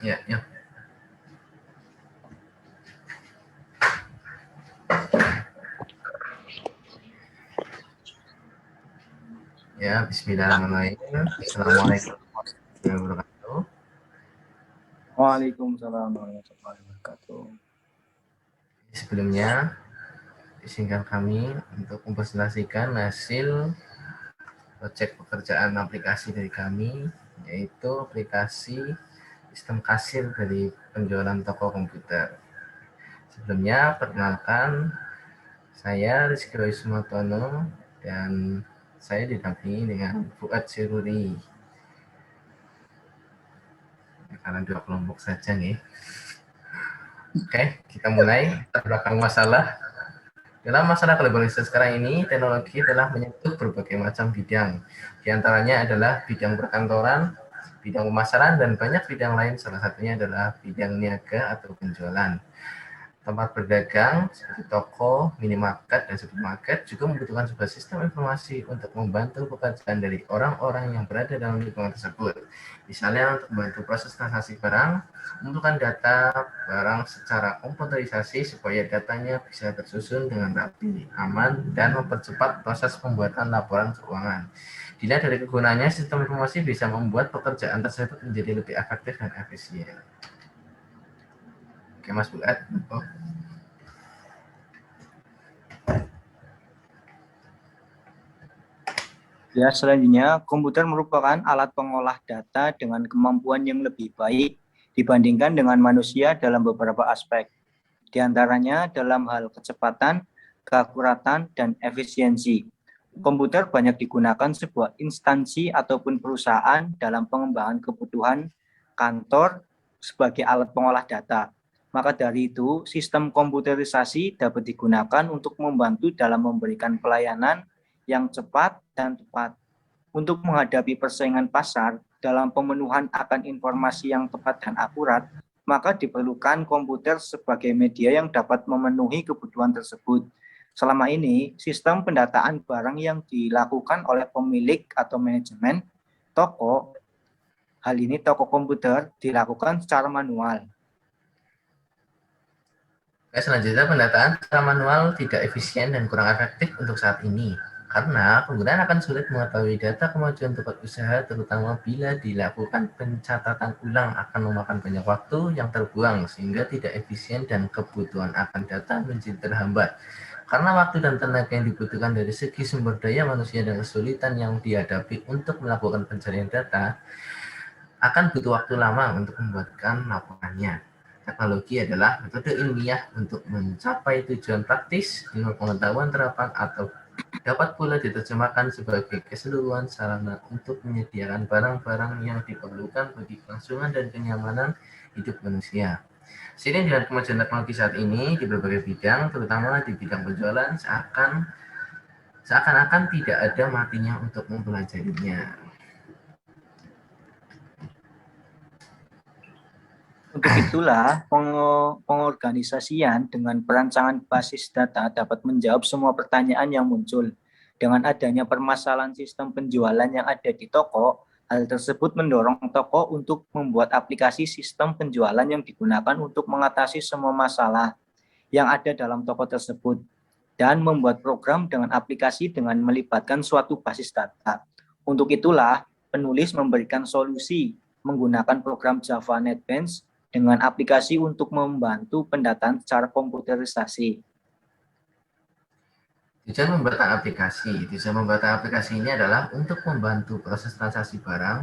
Ya, ya. Ya, bismillahirrahmanirrahim. Assalamualaikum warahmatullahi wabarakatuh. Waalaikumsalam warahmatullahi wabarakatuh. Sebelumnya, izinkan kami untuk mempresentasikan hasil proyek pekerjaan aplikasi dari kami, yaitu aplikasi sistem kasir dari penjualan toko komputer. Sebelumnya, perkenalkan, saya Rizky Roy Sumartono dan saya didampingi dengan Fuad Siruri. Karena dua kelompok saja nih. Oke, kita mulai. Terbelakang masalah. Dalam masalah globalisasi sekarang ini, teknologi telah menyentuh berbagai macam bidang. Di antaranya adalah bidang perkantoran, bidang pemasaran, dan banyak bidang lain. Salah satunya adalah bidang niaga atau penjualan. Tempat berdagang seperti toko, minimarket, dan supermarket juga membutuhkan sebuah sistem informasi untuk membantu pekerjaan dari orang-orang yang berada dalam lingkungan tersebut. Misalnya untuk membantu proses transaksi barang, membutuhkan data barang secara komputerisasi supaya datanya bisa tersusun dengan rapi, aman, dan mempercepat proses pembuatan laporan keuangan. Dilihat dari kegunaannya, sistem informasi bisa membuat pekerjaan tersebut menjadi lebih efektif dan efisien. Oke, Mas Buat. Oh. Ya, selanjutnya, komputer merupakan alat pengolah data dengan kemampuan yang lebih baik dibandingkan dengan manusia dalam beberapa aspek. Di antaranya dalam hal kecepatan, keakuratan, dan efisiensi. Komputer banyak digunakan sebuah instansi ataupun perusahaan dalam pengembangan kebutuhan kantor sebagai alat pengolah data. Maka dari itu, sistem komputerisasi dapat digunakan untuk membantu dalam memberikan pelayanan yang cepat dan tepat. Untuk menghadapi persaingan pasar dalam pemenuhan akan informasi yang tepat dan akurat, maka diperlukan komputer sebagai media yang dapat memenuhi kebutuhan tersebut. Selama ini, sistem pendataan barang yang dilakukan oleh pemilik atau manajemen toko, hal ini toko komputer, dilakukan secara manual. Selanjutnya, pendataan secara manual tidak efisien dan kurang efektif untuk saat ini. Karena penggunaan akan sulit mengetahui data kemajuan tempat usaha, terutama bila dilakukan pencatatan ulang akan memakan banyak waktu yang terbuang, sehingga tidak efisien dan kebutuhan akan data menjadi terhambat. Karena waktu dan tenaga yang dibutuhkan dari segi sumber daya manusia dan kesulitan yang dihadapi untuk melakukan pencarian data, akan butuh waktu lama untuk membuatkan laporannya. Teknologi adalah metode ilmiah untuk mencapai tujuan praktis dengan pengetahuan terapan atau dapat pula diterjemahkan sebagai keseluruhan sarana untuk menyediakan barang-barang yang diperlukan bagi kelangsungan dan kenyamanan hidup manusia. Seiring dengan kemajuan teknologi saat ini di berbagai bidang, terutama di bidang penjualan, seakan-akan tidak ada matinya untuk mempelajarinya. Untuk itulah, pengorganisasian dengan perancangan basis data dapat menjawab semua pertanyaan yang muncul. Dengan adanya permasalahan sistem penjualan yang ada di toko, hal tersebut mendorong toko untuk membuat aplikasi sistem penjualan yang digunakan untuk mengatasi semua masalah yang ada dalam toko tersebut dan membuat program dengan aplikasi dengan melibatkan suatu basis data. Untuk itulah, penulis memberikan solusi menggunakan program Java NetBeans dengan aplikasi untuk membantu pendataan secara komputerisasi. Tujuan pembuatan aplikasi ini adalah untuk membantu proses transaksi barang